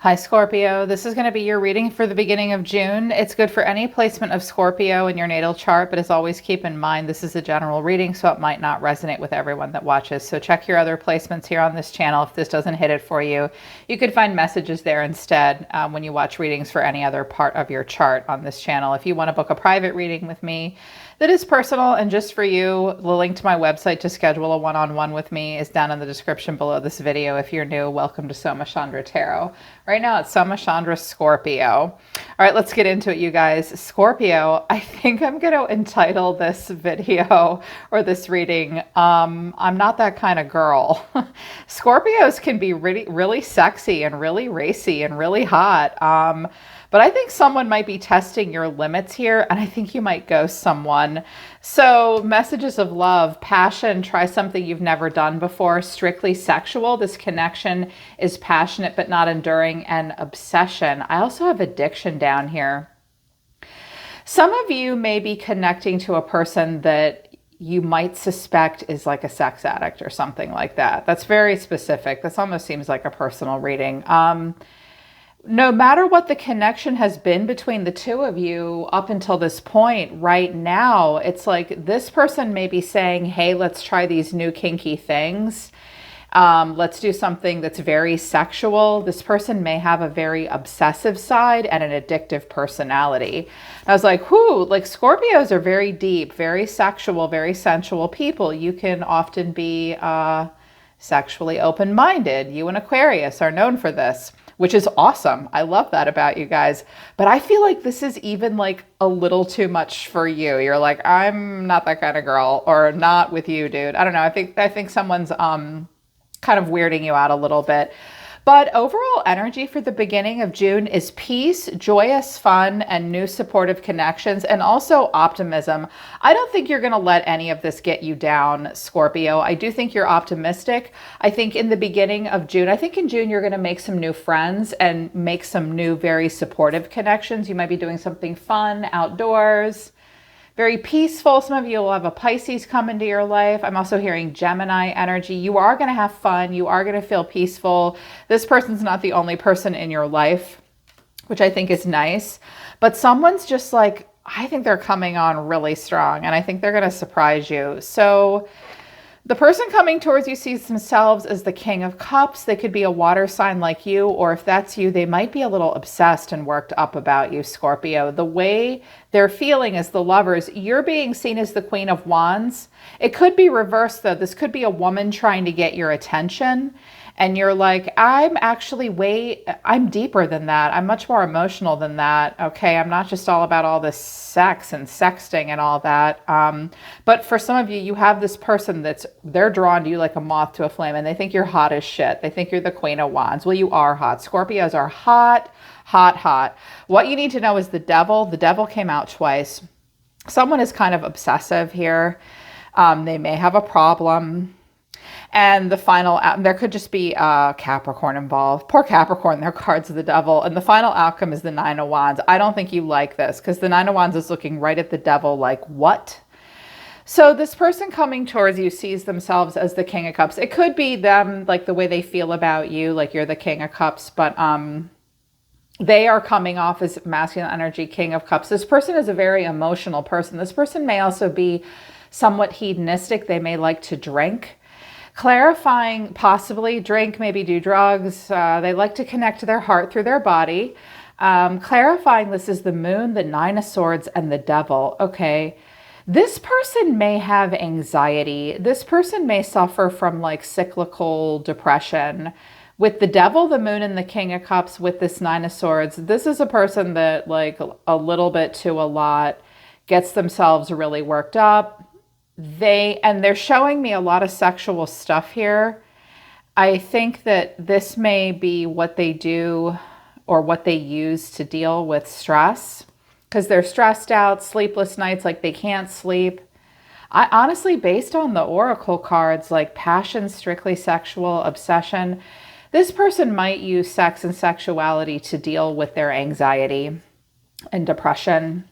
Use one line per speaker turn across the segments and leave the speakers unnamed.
Hi Scorpio, this is going to be your reading for the beginning of June. It's good for any placement of Scorpio in your natal chart, but as always keep in mind this is a general reading, so it might not resonate with everyone that watches. So check your other placements here on this channel. If this doesn't hit it for you, you could find messages there instead when you watch readings for any other part of your chart on this channel. If you want to book a private reading with me that is personal and just for you, the link to my website to schedule a one-on-one with me is down in the description below this video. If you're new, welcome to Soma Chandra Tarot. Right now it's Soma Chandra Scorpio. All right, let's get into it, you guys. Scorpio, I think I'm going to entitle this video or this reading, I'm not that kind of girl. Scorpios can be really sexy and really racy and really hot. But I think someone might be testing your limits here, and I think you might ghost someone. So messages of love, passion, try something you've never done before, strictly sexual. This connection is passionate but not enduring, and obsession. I also have addiction down here. Some of you may be connecting to a person that you might suspect is like a sex addict or something like that. That's very specific. This almost seems like a personal reading. No matter what the connection has been between the two of you up until this point, right now, it's like this person may be saying, hey, let's try these new kinky things. Let's do something that's very sexual. This person may have a very obsessive side and an addictive personality. I was like, whoo, like Scorpios are very deep, very sexual, very sensual people. You can often be sexually open-minded. You and Aquarius are known for this, which is awesome. I love that about you guys. But I feel like this is even like a little too much for you. You're like, I'm not that kind of girl, or not with you, dude. I don't know. I think someone's kind of weirding you out a little bit. But overall energy for the beginning of June is peace, joyous fun, and new supportive connections, and also optimism. I don't think you're going to let any of this get you down, Scorpio. I do think you're optimistic. I think in the beginning of June, I think in June, you're going to make some new friends and make some new, very supportive connections. You might be doing something fun outdoors. Very peaceful. Some of you will have a Pisces come into your life. I'm also hearing Gemini energy. You are going to have fun. You are going to feel peaceful. This person's not the only person in your life, which I think is nice. But someone's just like, I think they're coming on really strong, and I think they're going to surprise you. So the person coming towards you sees themselves as the King of Cups. They could be a water sign like you, or if that's you, they might be a little obsessed and worked up about you, Scorpio. The way they're feeling as the Lovers, you're being seen as the Queen of Wands. It could be reversed, though. This could be a woman trying to get your attention, and you're like, I'm deeper than that. I'm much more emotional than that. Okay, I'm not just all about all this sex and sexting and all that. But for some of you, you have this person they're drawn to you like a moth to a flame, and they think you're hot as shit. They think you're the Queen of Wands. Well, you are hot. Scorpios are hot, hot, hot. What you need to know is the devil. The devil came out twice. Someone is kind of obsessive here. They may have a problem. And the final, there could just be Capricorn involved. Poor Capricorn, their cards of the devil. And the final outcome is the Nine of Wands. I don't think you like this, because the Nine of Wands is looking right at the devil like, what? So this person coming towards you sees themselves as the King of Cups. It could be them, like the way they feel about you, like you're the King of Cups, but they are coming off as masculine energy, King of Cups. This person is a very emotional person. This person may also be somewhat hedonistic. They may like to drink. Clarifying, possibly drink, maybe do drugs. They like to connect to their heart through their body. Clarifying, this is the Moon, the Nine of Swords, and the Devil. Okay, this person may have anxiety. This person may suffer from like cyclical depression. With the Devil, the Moon, and the King of Cups, with this Nine of Swords, this is a person that like a little bit to a lot gets themselves really worked up. They're showing me a lot of sexual stuff here. I think that this may be what they do or what they use to deal with stress, because they're stressed out, sleepless nights, like they can't sleep. I honestly, based on the oracle cards, like passion, strictly sexual, obsession, this person might use sex and sexuality to deal with their anxiety and depression.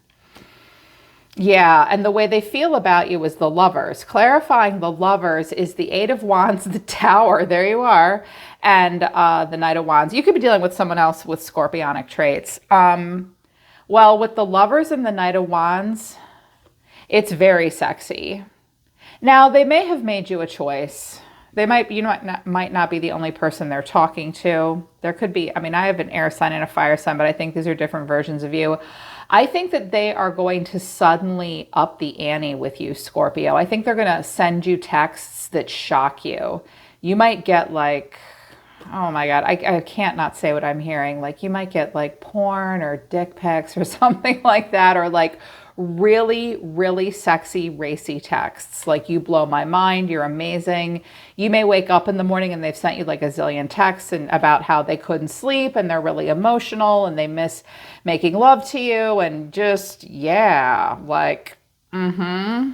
Yeah, and the way they feel about you is the lovers. Clarifying the lovers is the Eight of Wands, the Tower, there you are, and the Knight of Wands. You could be dealing with someone else with scorpionic traits. Well, with the lovers and the Knight of Wands, it's very sexy. Now, they may have made you a choice. They might, might not be the only person they're talking to. There could be, I mean, I have an air sign and a fire sign, but I think these are different versions of you. I think that they are going to suddenly up the ante with you, Scorpio. I think they're going to send you texts that shock you. You might get like, oh my God, I can't not say what I'm hearing. Like you might get like porn or dick pics or something like that, or like really, really sexy, racy texts. Like you blow my mind, you're amazing. You may wake up in the morning and they've sent you like a zillion texts and about how they couldn't sleep and they're really emotional and they miss making love to you and just, yeah, like, yeah,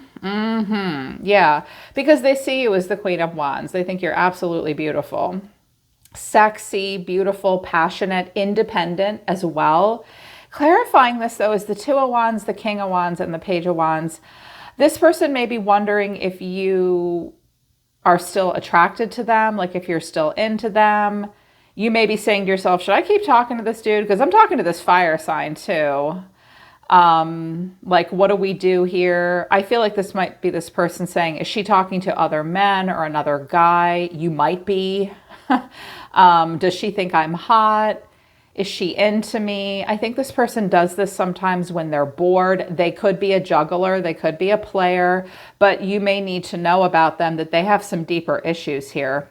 because they see you as the Queen of Wands. They think you're absolutely beautiful. Sexy, beautiful, passionate, independent as well. Clarifying this though is the Two of Wands, the King of Wands, and the Page of Wands. This person may be wondering if you are still attracted to them, like if you're still into them. You may be saying to yourself, should I keep talking to this dude? Because I'm talking to this fire sign too. Like, what do we do here? I feel like this might be this person saying, is she talking to other men or another guy? You might be. Does she think I'm hot? Is she into me? I think this person does this sometimes when they're bored. They could be a juggler. They could be a player, but you may need to know about them that they have some deeper issues here.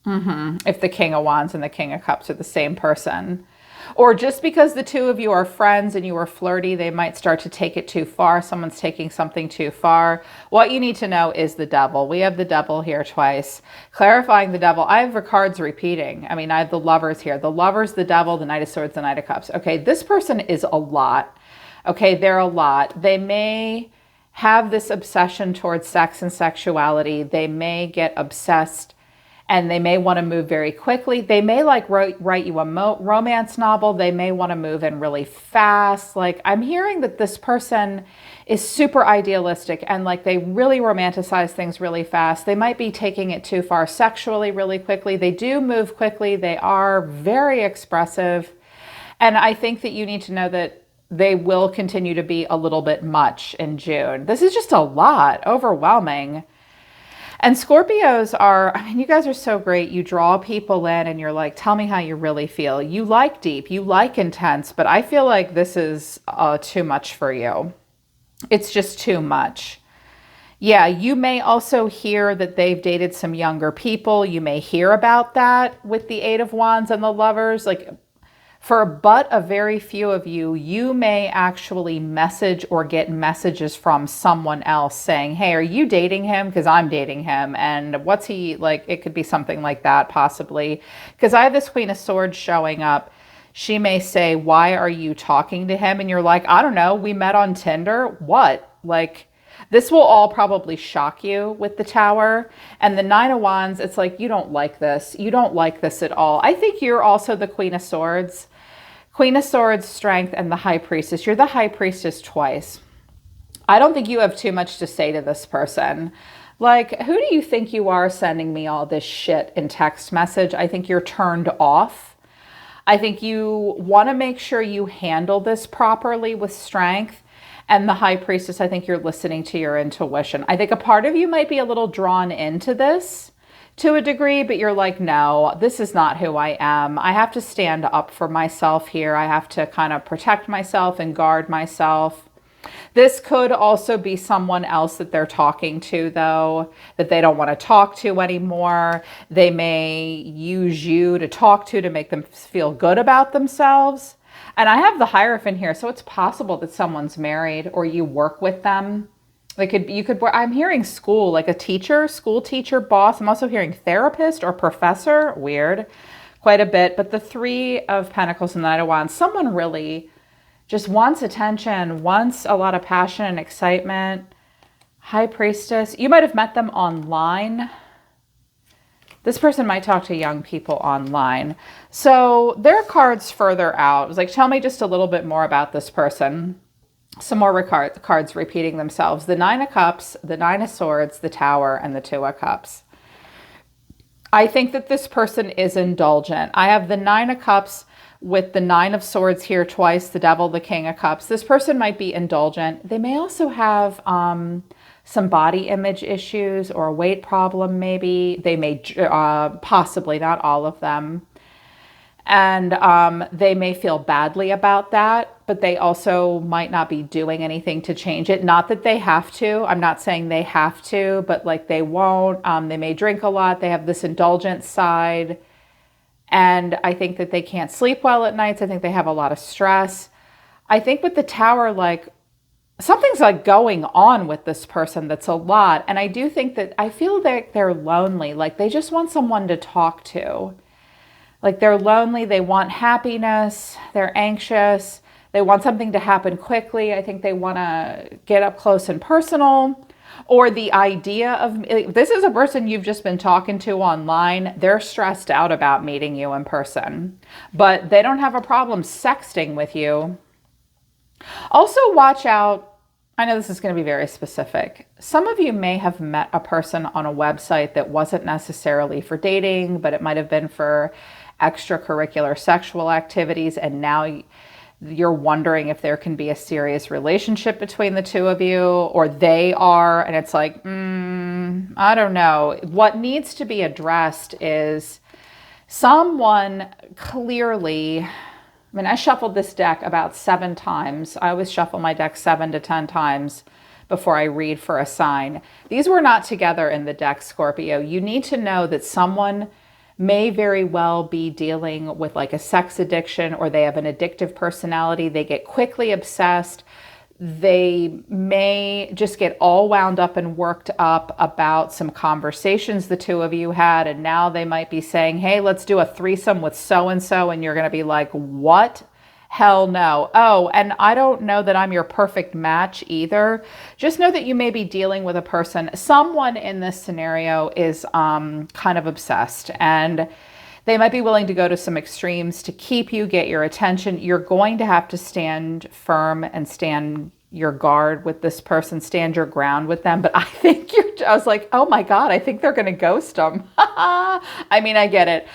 If the King of Wands and the King of Cups are the same person. Or just because the two of you are friends and you are flirty, they might start to take it too far. Someone's taking something too far. What you need to know is the Devil. We have the Devil here twice. Clarifying the Devil. I have the cards repeating. I mean, I have the Lovers here. The Lovers, the Devil, the Knight of Swords, the Knight of Cups. Okay, this person is a lot. Okay, they're a lot. They may have this obsession towards sex and sexuality. They may get obsessed and they may want to move very quickly. They may like write you a romance novel. They may want to move in really fast. Like I'm hearing that this person is super idealistic and like they really romanticize things really fast. They might be taking it too far sexually really quickly. They do move quickly. They are very expressive. And I think that you need to know that they will continue to be a little bit much in June. This is just a lot, overwhelming. And Scorpios are, I mean, you guys are so great. You draw people in and you're like, tell me how you really feel. You like deep, you like intense, but I feel like this is too much for you. It's just too much. Yeah, you may also hear that they've dated some younger people. You may hear about that with the Eight of Wands and the Lovers. Like for but a very few of you, you may actually message or get messages from someone else saying, hey, are you dating him? Because I'm dating him. And what's he like? It could be something like that, possibly. Because I have this Queen of Swords showing up. She may say, why are you talking to him? And you're like, I don't know. We met on Tinder. What? Like, this will all probably shock you with the Tower. And the Nine of Wands, it's like, you don't like this. You don't like this at all. I think you're also the Queen of Swords. Queen of Swords, Strength, and the High Priestess. You're the High Priestess twice. I don't think you have too much to say to this person. Like, who do you think you are sending me all this shit in text message? I think you're turned off. I think you want to make sure you handle this properly with Strength. And the High Priestess, I think you're listening to your intuition. I think a part of you might be a little drawn into this to a degree, but you're like, no, this is not who I am. I have to stand up for myself here. I have to kind of protect myself and guard myself. This could also be someone else that they're talking to, though, that they don't want to talk to anymore. They may use you to talk to make them feel good about themselves. And I have the Hierophant here, so it's possible that someone's married or you work with them. I'm hearing school, like a teacher, school teacher, boss. I'm also hearing therapist or professor. Weird, quite a bit. But the Three of Pentacles and the Knight of Wands, someone really just wants attention, wants a lot of passion and excitement. High Priestess, you might have met them online. This person might talk to young people online. So their cards further out. It was like, tell me just a little bit more about this person. some more cards repeating themselves. The Nine of Cups, the Nine of Swords, the Tower, and the Two of Cups. I think that this person is indulgent. I have the Nine of Cups with the Nine of Swords here twice, the Devil, the King of Cups. This person might be indulgent. They may also have some body image issues or a weight problem maybe. They may, possibly, not all of them. And they may feel badly about that, but they also might not be doing anything to change it. Not that they have to. I'm not saying they have to, but like they won't. They may drink a lot. They have this indulgent side. And I think that they can't sleep well at nights. I think they have a lot of stress. I think with the Tower, like something's like going on with this person that's a lot. And I do think that I feel that they're lonely. Like they just want someone to talk to. Like they're lonely, they want happiness, they're anxious, they want something to happen quickly. I think they want to get up close and personal. Or the idea of, this is a person you've just been talking to online, they're stressed out about meeting you in person, but they don't have a problem sexting with you. Also watch out, I know this is going to be very specific. Some of you may have met a person on a website that wasn't necessarily for dating, but it might have been for extracurricular sexual activities, and now you're wondering if there can be a serious relationship between the two of you, or they are, and it's like, I don't know. What needs to be addressed is someone clearly, I mean, I shuffled this deck about 7 times. I always shuffle my deck 7 to 10 times before I read for a sign. These were not together in the deck, Scorpio. You need to know that someone may very well be dealing with like a sex addiction, or they have an addictive personality. They get quickly obsessed. They may just get all wound up and worked up about some conversations the two of you had. And now they might be saying, hey, let's do a threesome with so-and-so. And you're going to be like, what? Hell no. Oh, and I don't know that I'm your perfect match either. Just know that you may be dealing with a person. Someone in this scenario is kind of obsessed, and they might be willing to go to some extremes to keep you, get your attention. You're going to have to stand firm and stand your guard with this person, stand your ground with them. But I think I was like, oh my God, I think they're going to ghost them. I mean, I get it.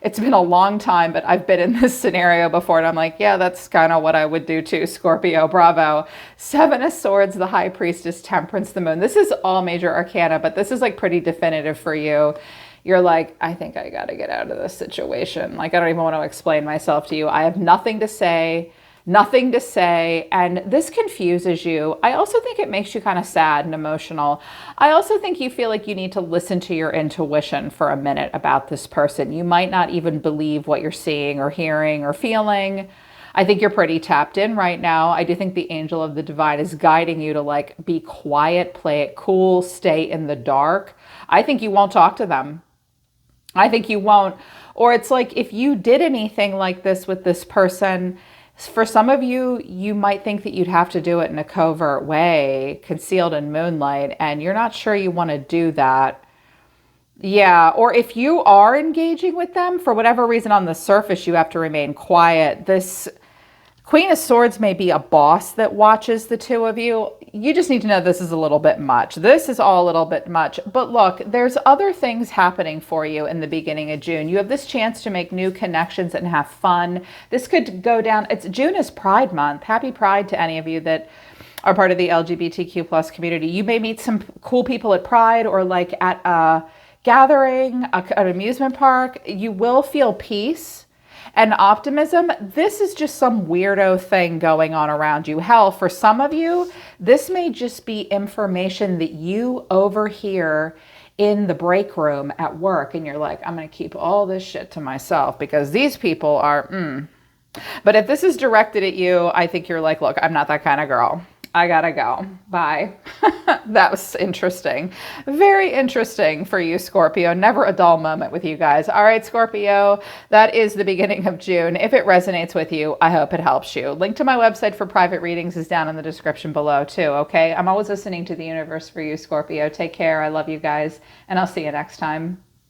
It's been a long time, but I've been in this scenario before, and I'm like, yeah, that's kind of what I would do too, Scorpio, bravo. 7 of Swords, the High Priestess, Temperance, the Moon. This is all major arcana, but this is like pretty definitive for you. You're like, I think I got to get out of this situation. Like, I don't even want to explain myself to you. I have nothing to say. And this confuses you. I also think it makes you kind of sad and emotional. I also think you feel like you need to listen to your intuition for a minute about this person. You might not even believe what you're seeing or hearing or feeling. I think you're pretty tapped in right now. I do think the angel of the divine is guiding you to like be quiet, play it cool, stay in the dark. I think you won't talk to them. I think you won't. Or it's like if you did anything like this with this person, for some of you, you might think that you'd have to do it in a covert way, concealed in moonlight, and you're not sure you want to do that. Yeah, or if you are engaging with them, for whatever reason on the surface, you have to remain quiet. This Queen of Swords may be a boss that watches the two of you. You just need to know this is a little bit much. This is all a little bit much. But look, there's other things happening for you in the beginning of June. You have this chance to make new connections and have fun. This could go down. June is Pride Month. Happy Pride to any of you that are part of the LGBTQ plus community. You may meet some cool people at Pride, or like at a gathering, an amusement park. You will feel peace and optimism. This is just some weirdo thing going on around you. Hell, for some of you, this may just be information that you overhear in the break room at work, and you're like, I'm going to keep all this shit to myself because these people are, But if this is directed at you, I think you're like, look, I'm not that kind of girl. I gotta go. Bye. That was interesting. Very interesting for you, Scorpio. Never a dull moment with you guys. All right, Scorpio, that is the beginning of June. If it resonates with you, I hope it helps you. Link to my website for private readings is down in the description below too, okay? I'm always listening to the universe for you, Scorpio. Take care. I love you guys, and I'll see you next time.